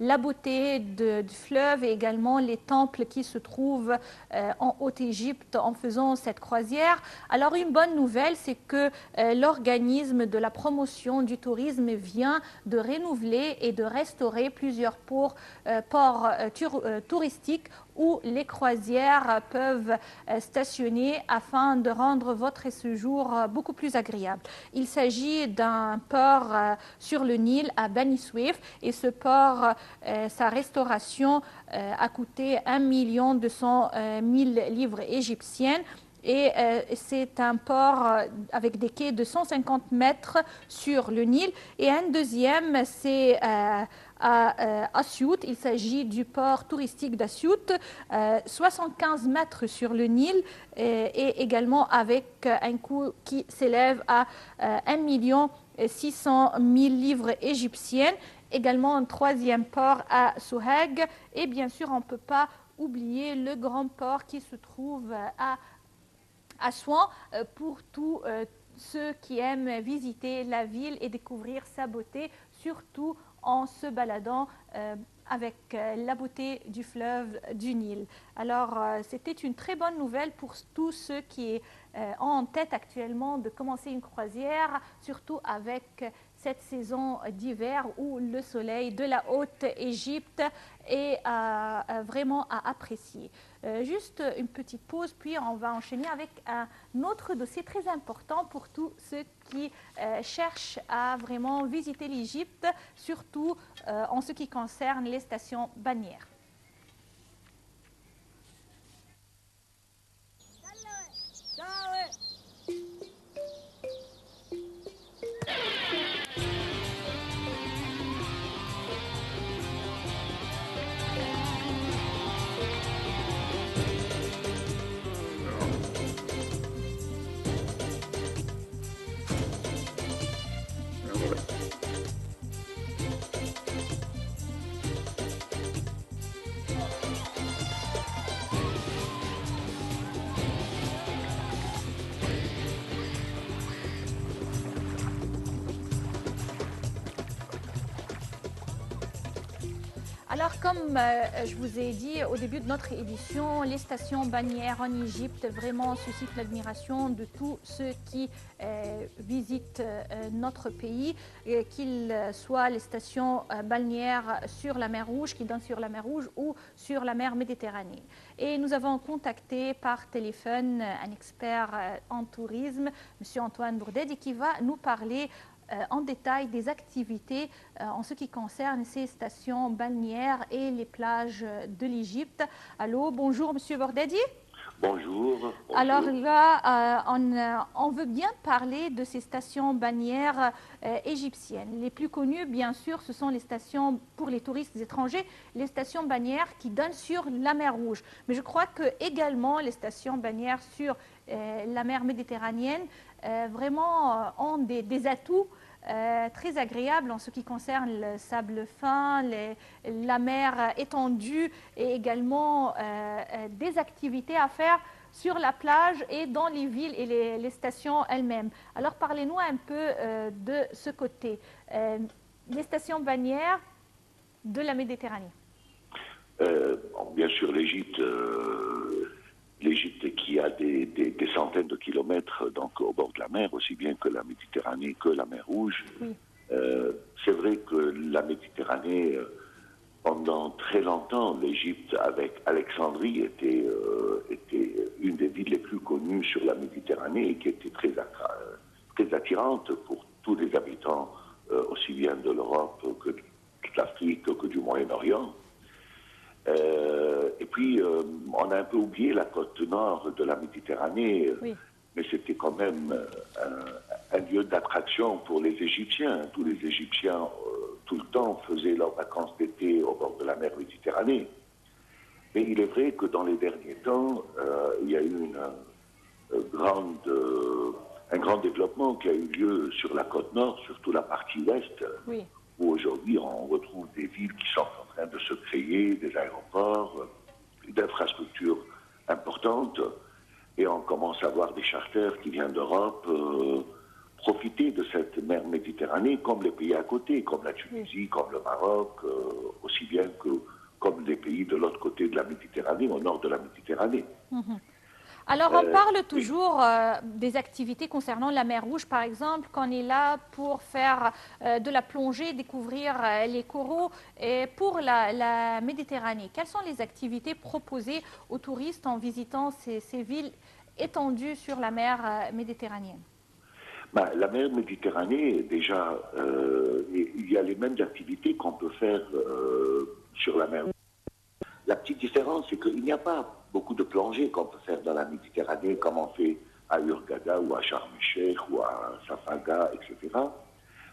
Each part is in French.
la beauté du fleuve et également les temples qui se trouvent en Haute-Égypte en faisant cette croisière. Alors une bonne nouvelle, c'est que l'organisme de la promotion du tourisme vient de renouveler et de restaurer plusieurs ports touristiques où les croisières peuvent stationner afin de rendre votre séjour beaucoup plus agréable. Il s'agit d'un port sur le Nil à Bani Suef et ce port, sa restauration a coûté 1 200 000 livres égyptiennes. Et c'est un port avec des quais de 150 mètres sur le Nil. Et un deuxième, c'est à Assiout. Il s'agit du port touristique d'Assiout, 75 mètres sur le Nil et également avec un coût qui s'élève à 1 600 000 livres égyptiennes. Également un troisième port à Souheg. Et bien sûr, on ne peut pas oublier le grand port qui se trouve à Assouan pour tous ceux qui aiment visiter la ville et découvrir sa beauté, surtout en se baladant avec la beauté du fleuve du Nil. Alors, c'était une très bonne nouvelle pour tous ceux qui ont en tête actuellement de commencer une croisière, surtout avec cette saison d'hiver où le soleil de la Haute-Égypte est vraiment à apprécier. Juste une petite pause, puis on va enchaîner avec un autre dossier très important pour tous ceux qui cherchent à vraiment visiter l'Égypte, surtout en ce qui concerne les stations balnéaires. Alors, comme je vous ai dit au début de notre édition, les stations balnéaires en Égypte vraiment suscitent l'admiration de tous ceux qui visitent notre pays, qu'ils soient les stations balnéaires sur la mer Rouge, qui donnent sur la mer Rouge, ou sur la mer Méditerranée. Et nous avons contacté par téléphone un expert en tourisme, M. Antoine Bourdedi, qui va nous parler en détail des activités en ce qui concerne ces stations balnéaires et les plages de l'Égypte. Allô, bonjour Monsieur Bourdedi. Bonjour. Alors là, on veut bien parler de ces stations balnéaires égyptiennes. Les plus connues, bien sûr, ce sont les stations pour les touristes étrangers, les stations balnéaires qui donnent sur la mer Rouge. Mais je crois que également les stations balnéaires sur la mer Méditerranéenne vraiment ont des atouts très agréables en ce qui concerne le sable fin, la mer étendue et également des activités à faire sur la plage et dans les villes et les stations elles-mêmes. Alors parlez-nous un peu de ce côté, les stations balnéaires de la Méditerranée. Bien sûr, l'Égypte qui a des centaines de kilomètres donc, au bord de la mer, aussi bien que la Méditerranée que la mer Rouge. Oui. C'est vrai que la Méditerranée, pendant très longtemps, l'Égypte avec Alexandrie était une des villes les plus connues sur la Méditerranée et qui était très attirante pour tous les habitants, aussi bien de l'Europe que de l'Afrique que du Moyen-Orient. Et puis, on a un peu oublié la côte nord de la Méditerranée, oui. Mais c'était quand même un lieu d'attraction pour les Égyptiens. Tous les Égyptiens, tout le temps, faisaient leurs vacances d'été au bord de la mer Méditerranée. Mais il est vrai que dans les derniers temps, il y a eu un grand développement qui a eu lieu sur la côte nord, surtout la partie ouest, oui. Où aujourd'hui on retrouve des villes qui sont en train de se créer, des aéroports, d'infrastructures importantes, et on commence à voir des charters qui viennent d'Europe profiter de cette mer Méditerranée comme les pays à côté, comme la Tunisie, comme le Maroc, aussi bien que comme les pays de l'autre côté de la Méditerranée, au nord de la Méditerranée. Alors, on parle toujours des activités concernant la mer Rouge, par exemple, qu'on est là pour faire de la plongée, découvrir les coraux. Et pour la Méditerranée, quelles sont les activités proposées aux touristes en visitant ces villes étendues sur la mer méditerranéenne? La mer Méditerranée, déjà, il y a les mêmes activités qu'on peut faire sur la mer. La petite différence, c'est qu'il n'y a pas beaucoup de plongées qu'on peut faire dans la Méditerranée, comme on fait à Hurghada ou à Sharm el-Sheikh ou à Safaga, etc.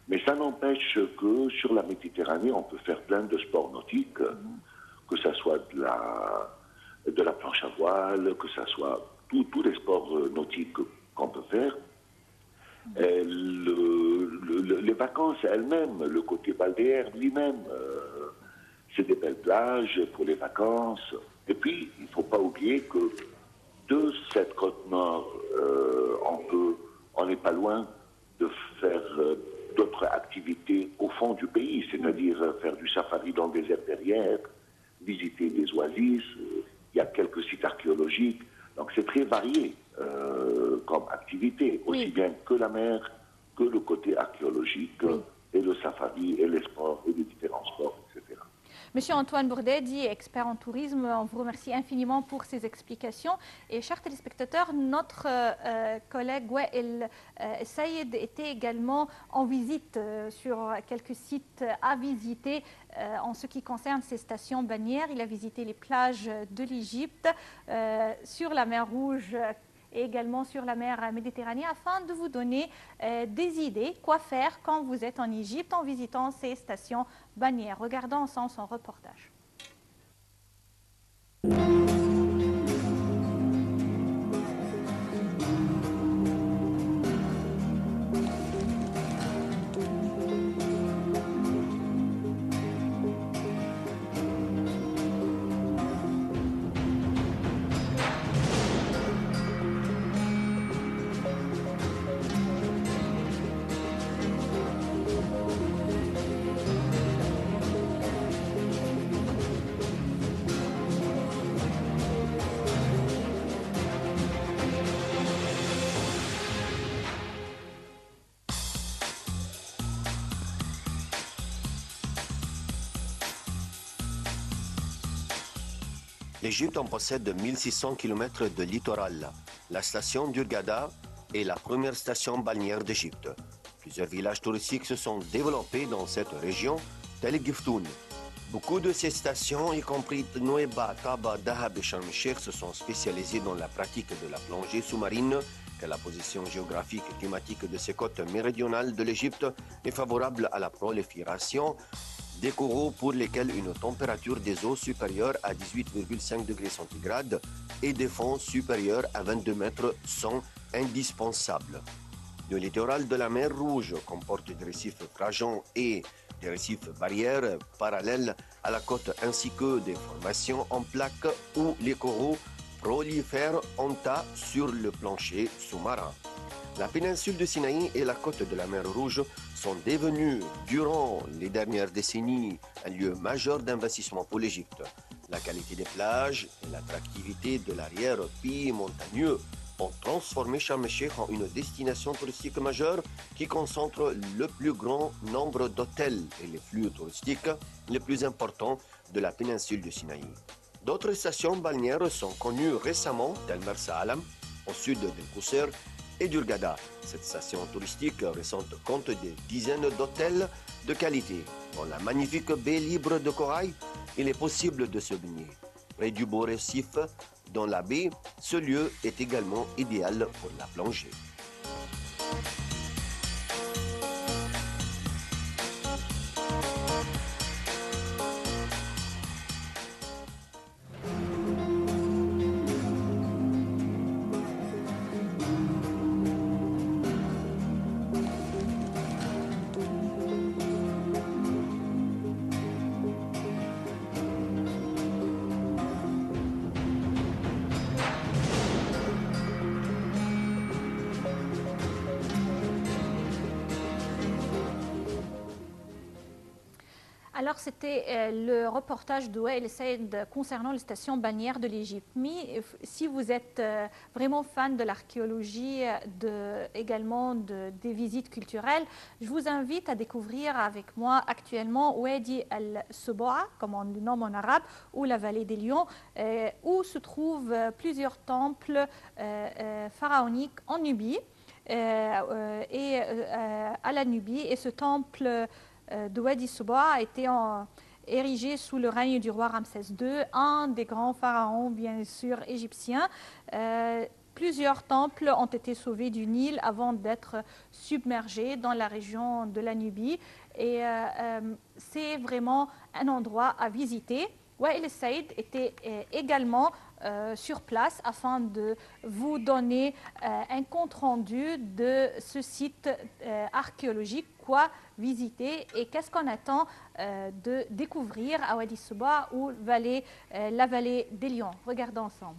Mais ça n'empêche que sur la Méditerranée, on peut faire plein de sports nautiques, que ce soit de la planche à voile, que ce soit tous les sports nautiques qu'on peut faire. Les vacances elles-mêmes, le côté balnéaire lui-même, c'est des belles plages pour les vacances. Et puis, il ne faut pas oublier que de cette côte nord, on n'est pas loin de faire d'autres activités au fond du pays, c'est-à-dire faire du safari dans le désert derrière, visiter des oasis, il y a quelques sites archéologiques. Donc c'est très varié comme activité, aussi bien que la mer, que le côté archéologique, et le safari, et les sports, et les différents sports, etc. Monsieur Antoine Bourdedi, expert en tourisme, on vous remercie infiniment pour ces explications. Et chers téléspectateurs, notre collègue Wael Saïd était également en visite sur quelques sites à visiter en ce qui concerne ces stations balnéaires. Il a visité les plages de l'Égypte, sur la mer Rouge et également sur la mer Méditerranée afin de vous donner des idées, quoi faire quand vous êtes en Égypte en visitant ces stations balnéaires. Regardons ensemble son reportage. L'Égypte en possède 1600 km de littoral. La station d'Hurghada est la première station balnéaire d'Égypte. Plusieurs villages touristiques se sont développés dans cette région, tels Giftoun. Beaucoup de ces stations, y compris Nouéba, Taba, Dahab et Sharm el-Sheikh, se sont spécialisées dans la pratique de la plongée sous-marine, car la position géographique et climatique de ces côtes méridionales de l'Égypte est favorable à la prolifération des coraux pour lesquels une température des eaux supérieure à 18,5 degrés centigrades et des fonds supérieurs à 22 mètres sont indispensables. Le littoral de la mer Rouge comporte des récifs tragiens et des récifs barrières parallèles à la côte ainsi que des formations en plaques où les coraux prolifèrent en tas sur le plancher sous-marin. La péninsule de Sinaï et la côte de la mer Rouge sont devenues, durant les dernières décennies, un lieu majeur d'investissement pour l'Égypte. La qualité des plages et l'attractivité de l'arrière-pays montagneux ont transformé Sharm el-Sheikh en une destination touristique majeure qui concentre le plus grand nombre d'hôtels et les flux touristiques les plus importants de la péninsule de Sinaï. D'autres stations balnéaires sont connues récemment, telles Marsa Alam, au sud de Kousser, et d'Hurghada. Cette station touristique récente compte des dizaines d'hôtels de qualité. Dans la magnifique baie libre de corail, il est possible de se baigner. Près du beau récif, dans la baie, ce lieu est également idéal pour la plongée. Alors, c'était le reportage de Wael Said concernant les stations balnéaires de l'Égypte. Mais si vous êtes vraiment fan de l'archéologie, également des visites culturelles, je vous invite à découvrir avec moi actuellement Wadi al-Suboa, comme on le nomme en arabe, ou la vallée des lions, où se trouvent plusieurs temples pharaoniques en Nubie et à la Nubie. Et ce temple de Wadi Suboa a été érigé sous le règne du roi Ramsès II, un des grands pharaons, bien sûr, égyptiens. Plusieurs temples ont été sauvés du Nil avant d'être submergés dans la région de la Nubie. Et c'est vraiment un endroit à visiter. Wael Said était également sur place afin de vous donner un compte-rendu de ce site archéologique, quoi visiter et qu'est-ce qu'on attend de découvrir à Wadi Suboa ou la vallée des lions. Regardons ensemble.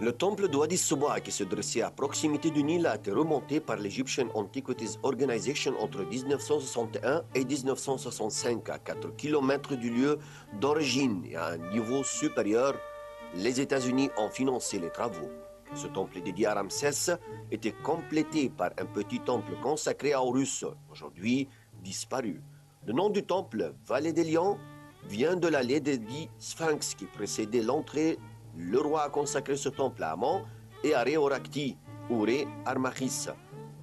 Le temple de Wadi Suboa, qui se dressait à proximité du Nil, a été remonté par l'Egyptian Antiquities Organization entre 1961 et 1965, à 4 km du lieu d'origine et à un niveau supérieur. Les États-Unis ont financé les travaux. Ce temple dédié à Ramsès était complété par un petit temple consacré à Horus, aujourd'hui disparu. Le nom du temple, Vallée des Lions, vient de l'allée des 10 sphinx qui précédait l'entrée. Le roi a consacré ce temple à Amon et à Ré-Orakti, ou Ré-Armachis.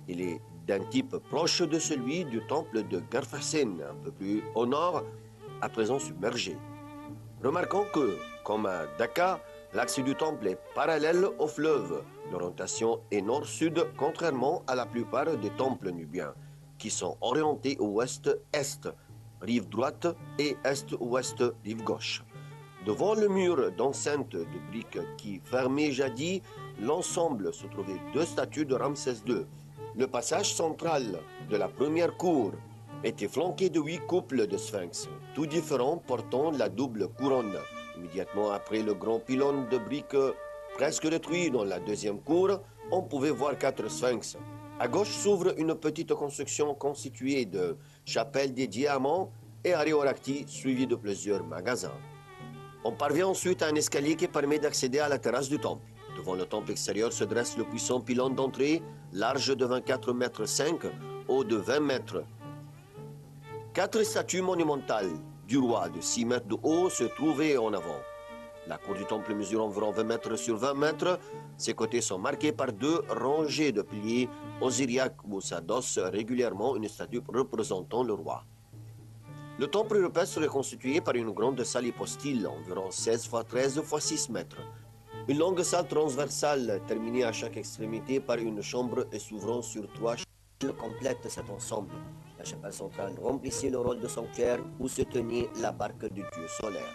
Il est d'un type proche de celui du temple de Garfasen, un peu plus au nord, à présent submergé. Remarquons que, comme à Dakar, l'axe du temple est parallèle au fleuve. L'orientation est nord-sud, contrairement à la plupart des temples nubiens, qui sont orientés ouest-est, rive droite, et est-ouest, rive gauche. Devant le mur d'enceinte de briques qui fermait jadis l'ensemble se trouvaient 2 statues de Ramsès II. Le passage central de la première cour était flanqué de 8 couples de sphinx, tout différents portant la double couronne. Immédiatement après le grand pylône de briques presque détruit dans la deuxième cour, on pouvait voir 4 sphinx. À gauche s'ouvre une petite construction constituée de chapelles dédiées à Amon et à Ré-Orakti, suivie de plusieurs magasins. On parvient ensuite à un escalier qui permet d'accéder à la terrasse du temple. Devant le temple extérieur se dresse le puissant pylône d'entrée, large de 24,5 mètres, haut de 20 mètres. 4 statues monumentales du roi de 6 mètres de haut se trouvaient en avant. La cour du temple mesure environ 20 mètres sur 20 mètres. Ses côtés sont marqués par 2 rangées de piliers osiriaques où s'adosse régulièrement une statue représentant le roi. Le temple rupestre est constitué par une grande salle hypostyle, environ 16 x 13 x 6 mètres. Une longue salle transversale terminée à chaque extrémité par une chambre et s'ouvrant sur 3 chapelles complètent cet ensemble. La chapelle centrale remplissait le rôle de sanctuaire où se tenait la barque du dieu solaire.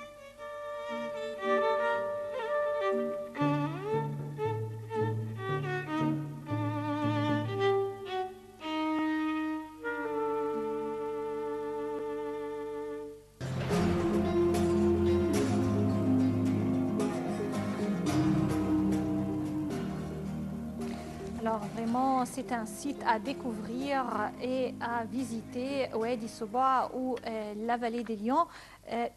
Alors vraiment, c'est un site à découvrir et à visiter, Wadi Suboa ou la vallée des lions.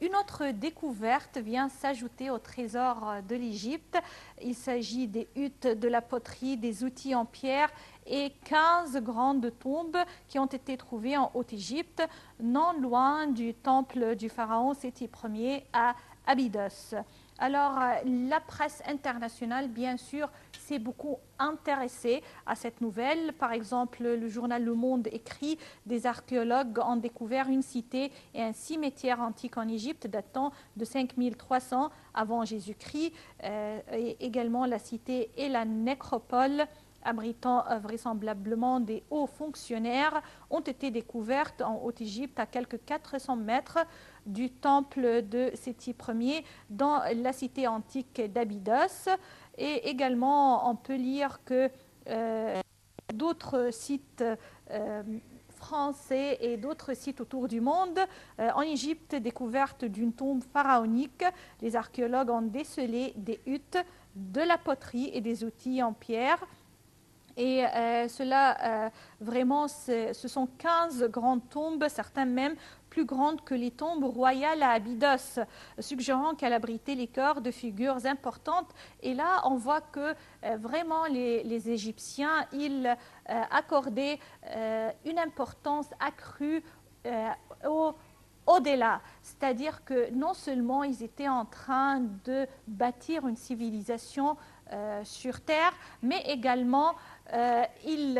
Une autre découverte vient s'ajouter au trésor de l'Égypte. Il s'agit des huttes, de la poterie, des outils en pierre et 15 grandes tombes qui ont été trouvées en Haute-Égypte, non loin du temple du pharaon Séti Ier à Abydos. Alors, la presse internationale, bien sûr, s'est beaucoup intéressée à cette nouvelle. Par exemple, le journal Le Monde écrit « Des archéologues ont découvert une cité et un cimetière antique en Égypte datant de 5300 avant Jésus-Christ. Et également, la cité et la nécropole abritant vraisemblablement des hauts fonctionnaires ont été découvertes en Haute-Égypte à quelques 400 mètres du temple de Séti Ier dans la cité antique d'Abydos. Et également, on peut lire que d'autres sites français et d'autres sites autour du monde. En Égypte, découverte d'une tombe pharaonique, les archéologues ont décelé des huttes, de la poterie et des outils en pierre. Et vraiment, ce sont 15 grandes tombes, certaines même plus grandes que les tombes royales à Abydos, suggérant qu'elle abritait les corps de figures importantes. Et là, on voit que vraiment les Égyptiens, ils accordaient une importance accrue au-delà. C'est-à-dire que non seulement ils étaient en train de bâtir une civilisation sur Terre, mais également ils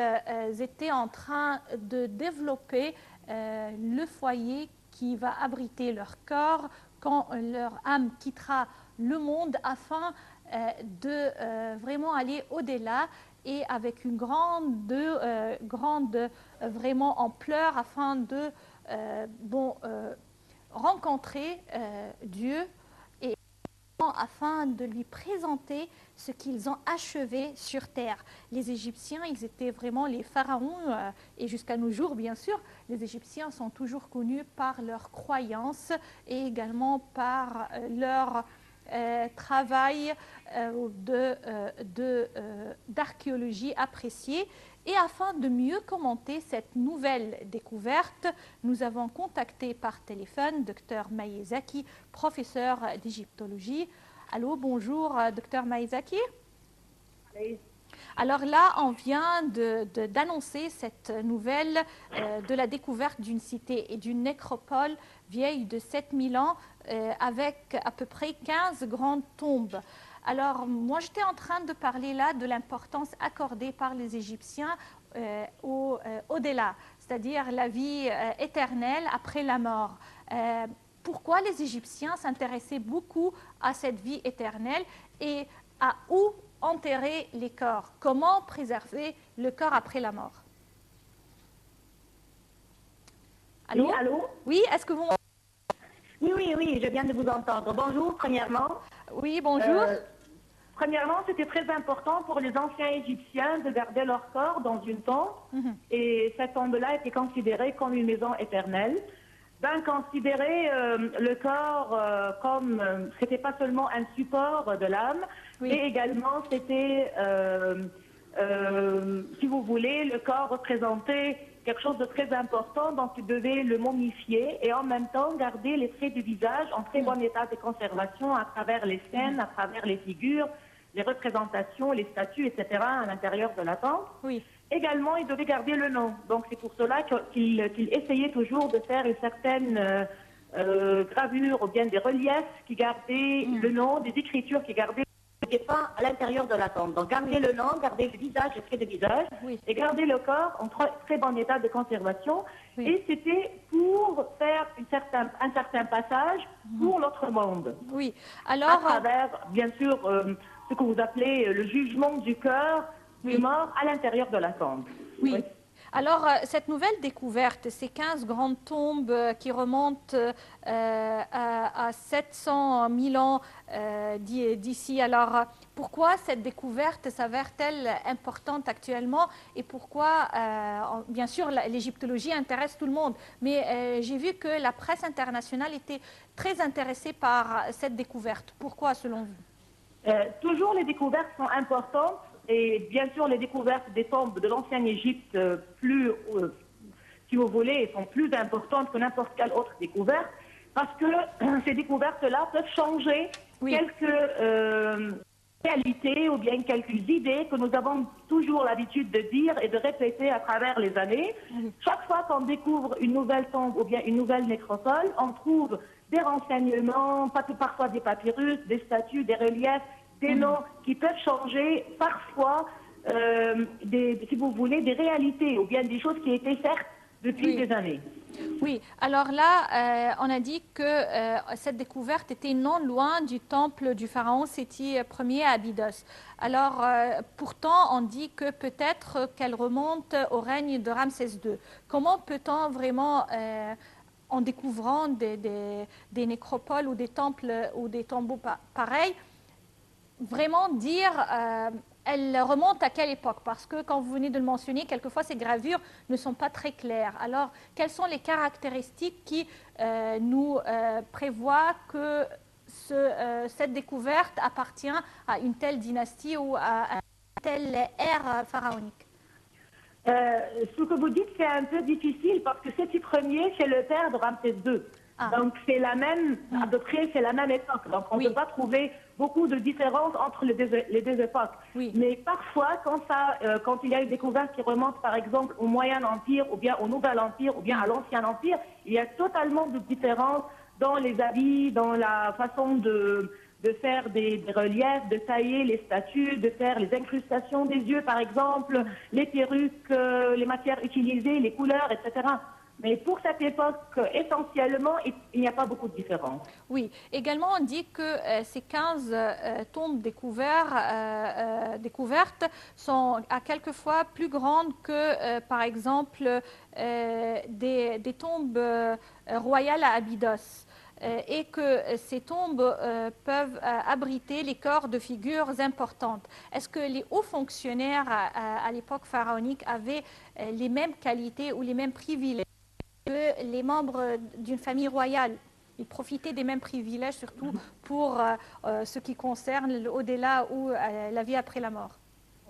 étaient en train de développer le foyer qui va abriter leur corps quand leur âme quittera le monde afin de vraiment aller au-delà et avec une grande vraiment ampleur afin de rencontrer Dieu et afin de lui présenter ce qu'ils ont achevé sur terre. Les Égyptiens, ils étaient vraiment les pharaons, et jusqu'à nos jours, bien sûr, les Égyptiens sont toujours connus par leurs croyances et également par leur travail d'archéologie apprécié. Et afin de mieux commenter cette nouvelle découverte, nous avons contacté par téléphone Dr Maïezaki, professeur d'égyptologie. Allô, bonjour, Dr Maïezaki. Oui. Alors là, on vient d'annoncer cette nouvelle de la découverte d'une cité et d'une nécropole vieille de 7000 ans avec à peu près 15 grandes tombes. Alors, moi, j'étais en train de parler là de l'importance accordée par les Égyptiens au-delà, c'est-à-dire la vie éternelle après la mort. Pourquoi les Égyptiens s'intéressaient beaucoup à cette vie éternelle et à où enterrer les corps? Comment préserver le corps après la mort? Allô? Oui, allô? Oui, est-ce que vous... Oui, je viens de vous entendre. Bonjour, premièrement. Oui, bonjour. Premièrement, c'était très important pour les anciens Égyptiens de garder leur corps dans une tombe. Et cette tombe-là était considérée comme une maison éternelle. Ben, considérer le corps comme... c'était pas seulement un support de l'âme, mais également c'était, si vous voulez, le corps représentait quelque chose de très important, donc il devait le momifier et en même temps garder les traits du visage en très bon état de conservation à travers les scènes, à travers les figures, les représentations, les statues, etc. à l'intérieur de la tombe. Oui. Également, il devait garder le nom. Donc c'est pour cela qu'il essayait toujours de faire une certaine gravure ou bien des reliefs qui gardaient le nom, des écritures qui gardaient pas à l'intérieur de la tombe. Donc garder le nom, garder le visage, le trait de visage, et garder le corps en très bon état de conservation. Et c'était pour faire un certain passage pour l'autre monde. Oui. Alors, à travers, bien sûr, ce que vous appelez le jugement du cœur du mort à l'intérieur de la tombe. Oui. Alors, cette nouvelle découverte, ces 15 grandes tombes qui remontent à 700 000 ans d'ici, alors pourquoi cette découverte s'avère-t-elle importante actuellement et pourquoi, bien sûr, l'égyptologie intéresse tout le monde, mais j'ai vu que la presse internationale était très intéressée par cette découverte. Pourquoi, selon vous? Toujours les découvertes sont importantes. Et bien sûr, les découvertes des tombes de l'ancienne Égypte, si vous voulez, sont plus importantes que n'importe quelle autre découverte, parce que ces découvertes-là peuvent changer quelques réalités ou bien quelques idées que nous avons toujours l'habitude de dire et de répéter à travers les années. Chaque fois qu'on découvre une nouvelle tombe ou bien une nouvelle nécropole, on trouve des renseignements, parfois des papyrus, des statues, des reliefs, des noms qui peuvent changer parfois, si vous voulez, des réalités ou bien des choses qui étaient certes depuis des années. Oui, alors là, on a dit que cette découverte était non loin du temple du pharaon Séti Ier à Abydos. Alors, pourtant, on dit que peut-être qu'elle remonte au règne de Ramsès II. Comment peut-on vraiment, en découvrant des nécropoles ou des temples ou des tombeaux pareils, vraiment dire elle remonte à quelle époque? Parce que, quand vous venez de le mentionner, quelquefois ces gravures ne sont pas très claires. Alors, quelles sont les caractéristiques qui nous prévoient que cette découverte appartient à une telle dynastie ou à une telle ère pharaonique? Ce que vous dites, c'est un peu difficile parce que Séti Ier, c'est le père de Ramsès II. Donc, c'est la même, à peu près, c'est la même époque. Donc, on ne peut pas trouver beaucoup de différences entre les deux époques. Mais parfois, quand il y a une découverte qui remonte, par exemple, au Moyen Empire, ou bien au Nouvel Empire, ou bien à l'Ancien Empire, il y a totalement de différences dans les habits, dans la façon de faire des reliefs, de tailler les statues, de faire les incrustations des yeux, par exemple, les perruques, les matières utilisées, les couleurs, etc. Mais pour cette époque, essentiellement, il n'y a pas beaucoup de différence. Oui, également on dit que ces 15 tombes découvertes sont à quelquefois plus grandes que, par exemple, des tombes royales à Abydos. Et que ces tombes peuvent abriter les corps de figures importantes. Est-ce que les hauts fonctionnaires à l'époque pharaonique avaient les mêmes qualités ou les mêmes privilèges que les membres d'une famille royale? Ils profitaient des mêmes privilèges, surtout pour ce qui concerne l'au-delà ou la vie après la mort.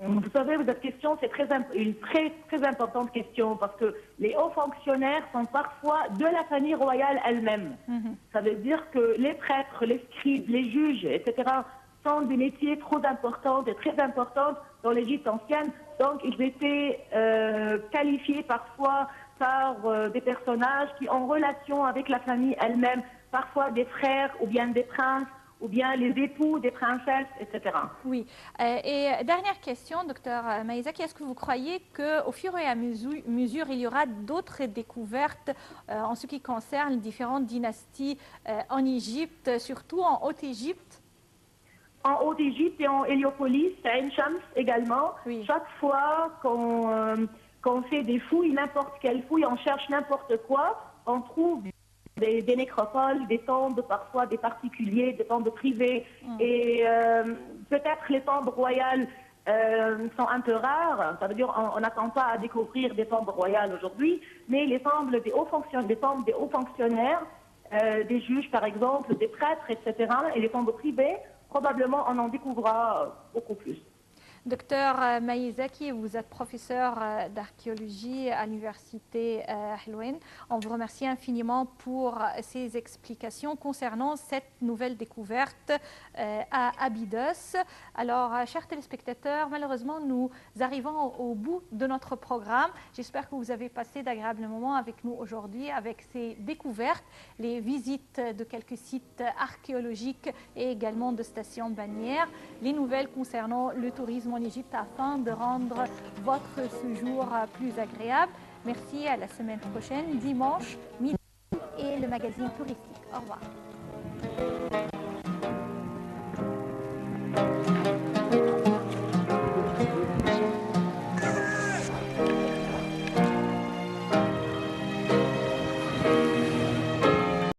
Vous savez, votre question, c'est une très importante question parce que les hauts fonctionnaires sont parfois de la famille royale elle-même. Ça veut dire que les prêtres, les scribes, les juges, etc., sont des métiers trop importants et très importants dans l'Égypte ancienne. Donc, ils étaient qualifiés parfois par des personnages qui ont relation avec la famille elle-même, parfois des frères ou bien des princes, ou bien les époux des princesses, etc. Oui. Et dernière question, docteur Maïzaki, est-ce que vous croyez qu'au fur et à mesure, il y aura d'autres découvertes en ce qui concerne différentes dynasties en Égypte, surtout en Haute-Égypte? En Haute-Égypte et en Héliopolis, à Ain Shams également, chaque fois qu'on fait des fouilles, n'importe quelle fouille, on cherche n'importe quoi, on trouve des nécropoles, des tombes, parfois des particuliers, des tombes privées. Et peut-être les tombes royales sont un peu rares. Ça veut dire on n'attend pas à découvrir des tombes royales aujourd'hui, mais les tombes des hauts fonctionnaires, des juges par exemple, des prêtres, etc., et les tombes privées, probablement on en découvrira beaucoup plus. Docteur Maïzaki, vous êtes professeur d'archéologie à l'université Helwen. On vous remercie infiniment pour ces explications concernant cette nouvelle découverte à Abydos. Alors, chers téléspectateurs, malheureusement, nous arrivons au bout de notre programme. J'espère que vous avez passé d'agréables moments avec nous aujourd'hui, avec ces découvertes, les visites de quelques sites archéologiques et également de stations balnéaires, les nouvelles concernant le tourisme en Égypte afin de rendre votre séjour plus agréable. Merci, à la semaine prochaine, dimanche, midi, et le magazine touristique. Au revoir.